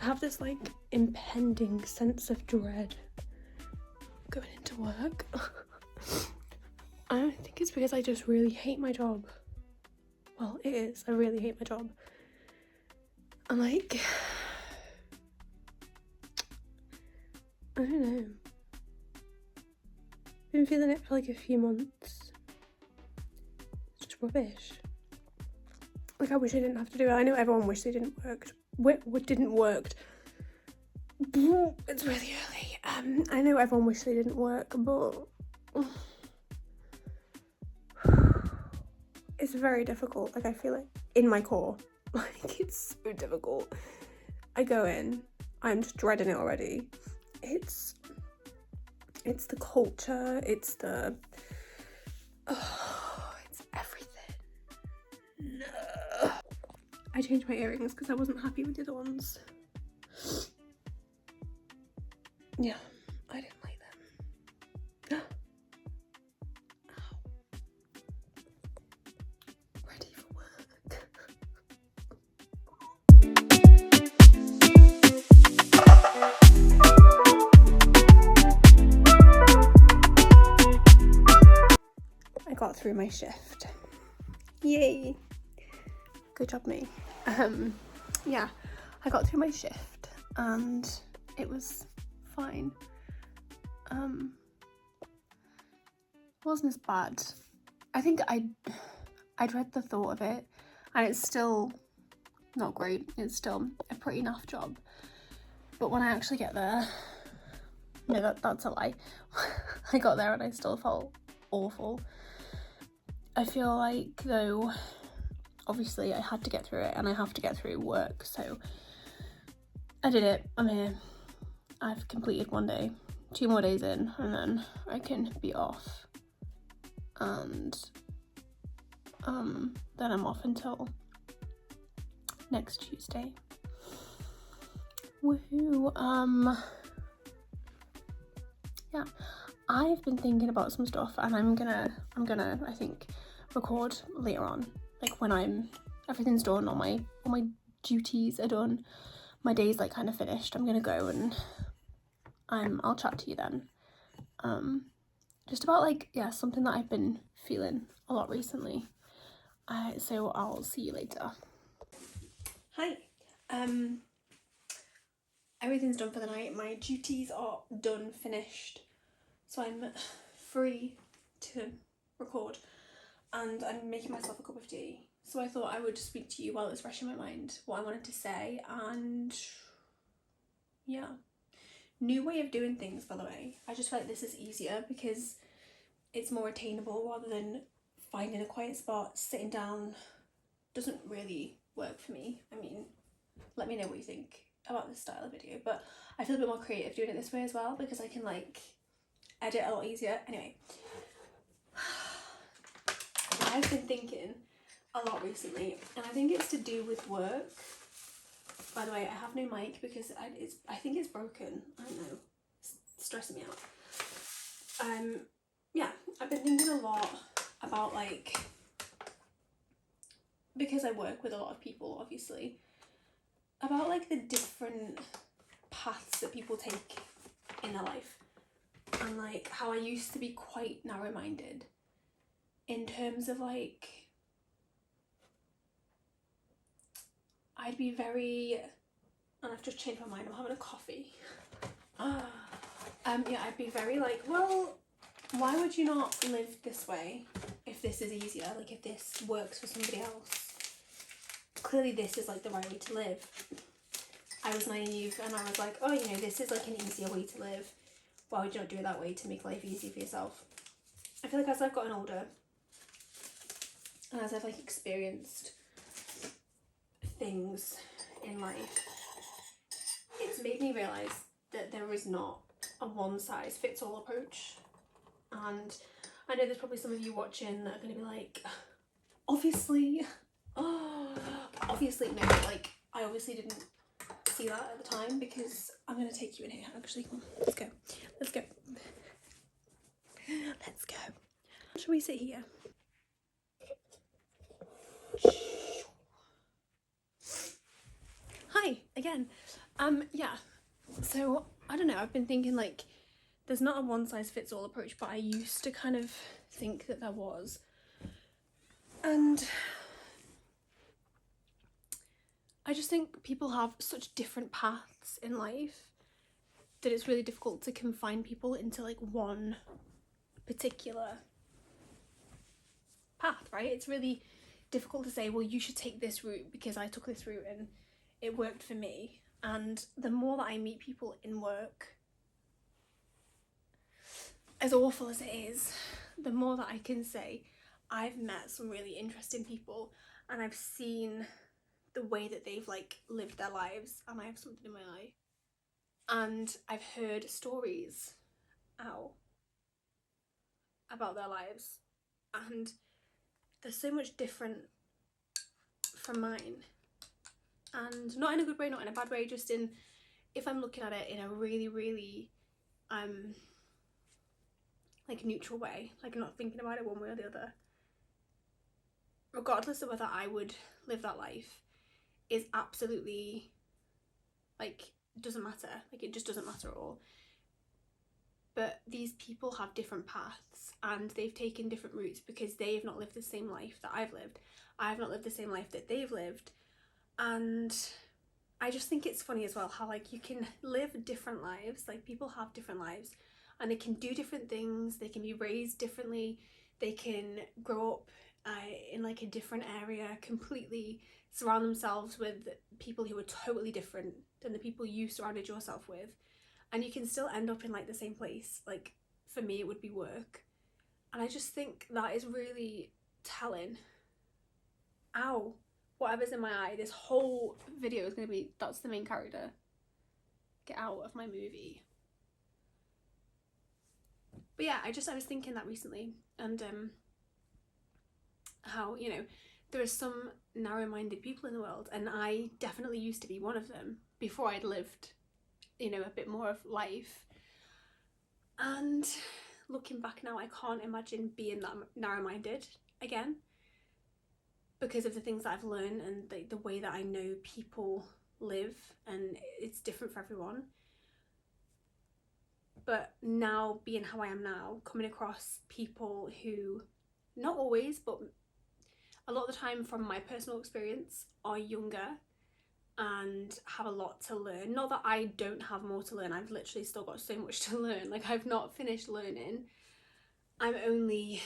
I have this like impending sense of dread going into work. I don't think it's because I just really hate my job. Well, it is. I really hate my job. I'm like, I don't know. Been feeling it for like a few months. It's just rubbish. Like, I wish I didn't have to do it. I know everyone wished they didn't work. It's really early. I know everyone wished they didn't work, but it's very difficult. Like, I feel it in my core. Like, it's so difficult. I go in, I'm just dreading it already. It's the culture, it's everything. No. I changed my earrings because I wasn't happy with the other ones. Yeah, I didn't like them. Ow. Ready for work. I got through my shift. Yay. Good job, me. Yeah, I got through my shift and it was fine. It wasn't as bad. I think I dread the thought of it, and it's still not great. It's still a pretty naff job. But when I actually get there, no, that's a lie. I got there and I still felt awful. I feel like, though, obviously I had to get through it and I have to get through work, so I did it. I'm here. I've completed one day, 2 more days in, and then I can be off. And then I'm off until next Tuesday. Woohoo. Yeah, I've been thinking about some stuff, and I'm gonna I think record later on, like when everything's done, all my duties are done, my day's like kind of finished. I'm gonna go and I'll chat to you then. Just about like, yeah, something that I've been feeling a lot recently. So I'll see you later. Hi. Everything's done for the night. My duties are done, finished. So I'm free to record, and I'm making myself a cup of tea. So I thought I would speak to you while it was fresh in my mind, what I wanted to say, and yeah. New way of doing things, by the way. I just feel like this is easier because it's more attainable rather than finding a quiet spot, sitting down. Doesn't really work for me. I mean, let me know what you think about this style of video, but I feel a bit more creative doing it this way as well because I can like edit a lot easier. Anyway, I've been thinking a lot recently, and I think it's to do with work. By the way, I have no mic because I think it's broken. I don't know, it's stressing me out. Yeah, I've been thinking a lot about, like, because I work with a lot of people, obviously, about like the different paths that people take in their life, and like how I used to be quite narrow-minded in terms of like, I'd be very, and I've just changed my mind, I'm having a coffee. Yeah, I'd be very like, well, why would you not live this way if this is easier? Like, if this works for somebody else, clearly this is like the right way to live. I was naive and I was like, oh, you know, this is like an easier way to live. Why would you not do it that way to make life easy for yourself? I feel like as I've gotten older and as I've like experienced things in life, it's made me realise that there is not a one-size-fits-all approach. And I know there's probably some of you watching that are going to be like, obviously, obviously no, like, I obviously didn't see that at the time, because I'm going to take you in here, actually. Come on, let's go. Shall we sit here? Hi again. Yeah, so I don't know, I've been thinking like there's not a one size fits all approach, but I used to kind of think that there was. And I just think people have such different paths in life that it's really difficult to confine people into like one particular path, right? It's really difficult to say, well, you should take this route because I took this route and it worked for me. And the more that I meet people in work, as awful as it is, the more that I can say I've met some really interesting people and I've seen the way that they've like lived their lives, and I have something in my eye, and I've heard stories about their lives, and they're so much different from mine, and not in a good way, not in a bad way, just in, if I'm looking at it in a really, really like neutral way, like I'm not thinking about it one way or the other, regardless of whether I would live that life, is absolutely like doesn't matter, like it just doesn't matter at all. But these people have different paths and they've taken different routes because they have not lived the same life that I've lived. I've not lived the same life that they've lived. And I just think it's funny as well how like you can live different lives, like people have different lives and they can do different things, they can be raised differently, they can grow up in like a different area, completely surround themselves with people who are totally different than the people you surrounded yourself with, and you can still end up in like the same place. Like for me it would be work, and I just think that is really telling. Ow, whatever's in my eye, this whole video is going to be, that's the main character. Get out of my movie. But yeah, I was thinking that recently, and how, you know, there are some narrow-minded people in the world, and I definitely used to be one of them before I'd lived, you know, a bit more of life. And looking back now, I can't imagine being that narrow-minded again because of the things that I've learned and the way that I know people live, and it's different for everyone. But now, being how I am now, coming across people who, not always, but a lot of the time from my personal experience, are younger and have a lot to learn. Not that I don't have more to learn, I've literally still got so much to learn, like I've not finished learning. I'm only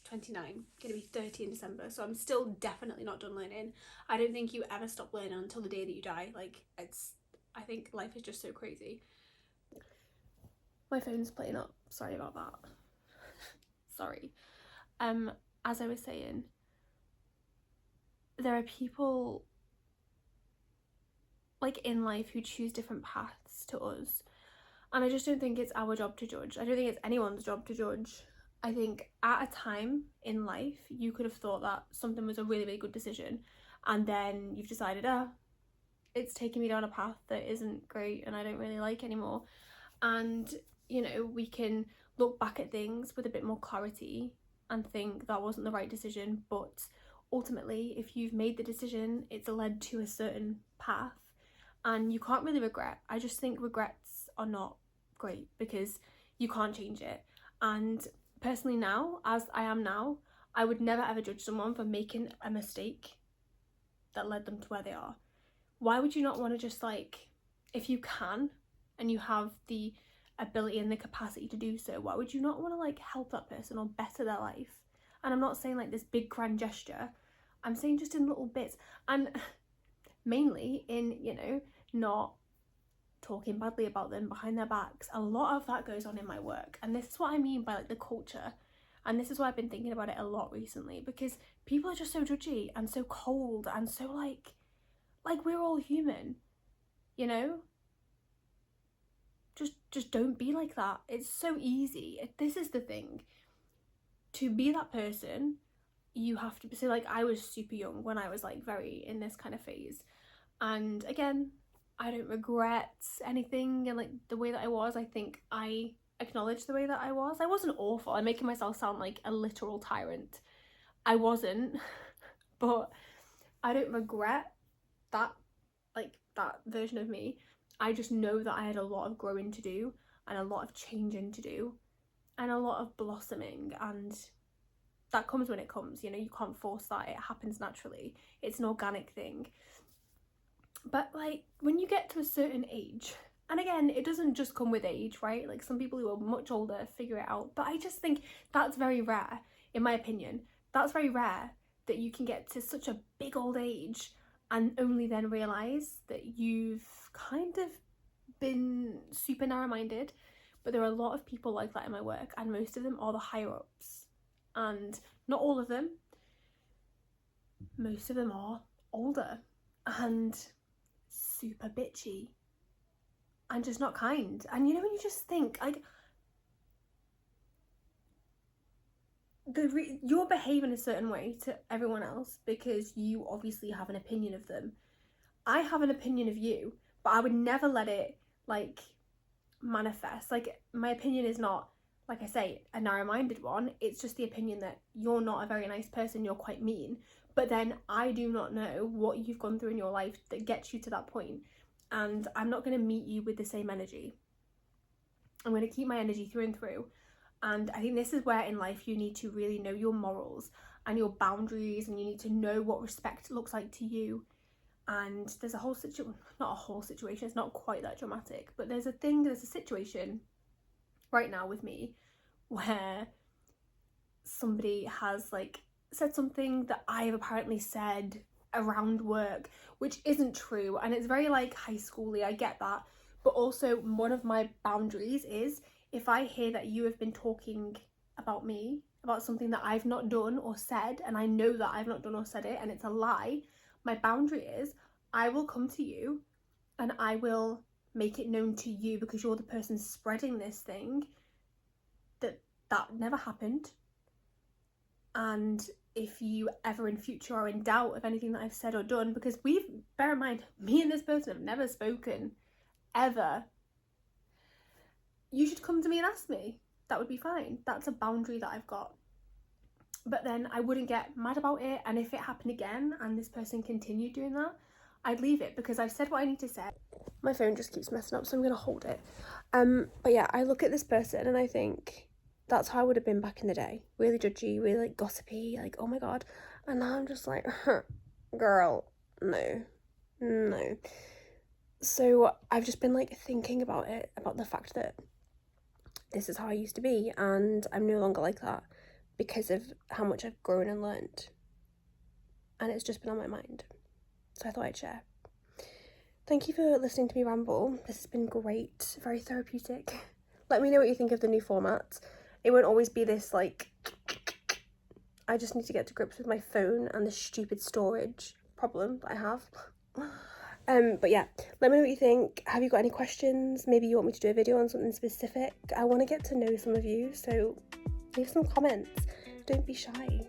29, gonna be 30 in December, so I'm still definitely not done learning. I don't think you ever stop learning until the day that you die. Like I think life is just so crazy. My phone's playing up, sorry about that. Sorry. As I was saying, there are people like in life who choose different paths to us, and I just don't think it's our job to judge. I don't think it's anyone's job to judge. I think at a time in life you could have thought that something was a really, really good decision, and then you've decided, it's taking me down a path that isn't great and I don't really like anymore. And you know, we can look back at things with a bit more clarity and think that wasn't the right decision, but ultimately if you've made the decision, it's led to a certain path and you can't really regret. I just think regrets are not great because you can't change it. And personally now, as I am now, I would never ever judge someone for making a mistake that led them to where they are. Why would you not want to just, like, if you can and you have the ability and the capacity to do so, why would you not want to like help that person or better their life? And I'm not saying like this big grand gesture, I'm saying just in little bits, and mainly in, you know, not talking badly about them behind their backs. A lot of that goes on in my work, and this is what I mean by like the culture, and this is why I've been thinking about it a lot recently, because people are just so judgy and so cold and so like we're all human, you know? Just don't be like that. It's so easy. This is the thing. To be that person, you have to be, so like I was super young when I was like very in this kind of phase, and again, I don't regret anything and like the way that I was. I think I acknowledge the way that I was. I wasn't awful. I'm making myself sound like a literal tyrant. I wasn't, but I don't regret that, like, that version of me. I just know that I had a lot of growing to do and a lot of changing to do and a lot of blossoming, and that comes when it comes, you know, you can't force that, it happens naturally, it's an organic thing. But like when you get to a certain age, and again, it doesn't just come with age, right? Like some people who are much older figure it out, but I just think that's very rare, in my opinion. That's very rare that you can get to such a big old age and only then realise that you've kind of been super narrow-minded. But there are a lot of people like that in my work, and most of them are the higher ups. And not all of them, most of them are older and super bitchy and just not kind. And you know, when you just think like you're behaving a certain way to everyone else because you obviously have an opinion of them. I have an opinion of you, but I would never let it like manifest. Like my opinion is not, like I say, a narrow-minded one. It's just the opinion that you're not a very nice person, you're quite mean. But then I do not know what you've gone through in your life that gets you to that point, and I'm not going to meet you with the same energy. I'm going to keep my energy through and through. And I think this is where in life you need to really know your morals and your boundaries, and you need to know what respect looks like to you. And there's a whole situation, not a whole situation, it's not quite that dramatic, but there's a situation right now with me where somebody has like said something that I have apparently said around work, which isn't true, and it's very like high schooly, I get that. But also one of my boundaries is, if I hear that you have been talking about me, about something that I've not done or said, and I know that I've not done or said it and it's a lie, my boundary is I will come to you and I will make it known to you, because you're the person spreading this thing, that never happened. And if you ever in future are in doubt of anything that I've said or done, because bear in mind, me and this person have never spoken ever, you should come to me and ask me. That would be fine. That's a boundary that I've got. But then I wouldn't get mad about it, and if it happened again and this person continued doing that, I'd leave it, because I've said what I need to say. My phone just keeps messing up, so I'm gonna hold it. But yeah, I look at this person and I think that's how I would have been back in the day. Really judgy, really like gossipy, like oh my god. And now I'm just like, girl, no. So I've just been like thinking about it, about the fact that this is how I used to be, and I'm no longer like that because of how much I've grown and learned. And it's just been on my mind. So I thought I'd share. Thank you for listening to me ramble. This has been great, very therapeutic. Let me know what you think of the new format. It won't always be this like, I just need to get to grips with my phone and the stupid storage problem that I have. But yeah, let me know what you think. Have you got any questions? Maybe you want me to do a video on something specific. I want to get to know some of you, so leave some comments. Don't be shy.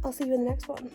I'll see you in the next one.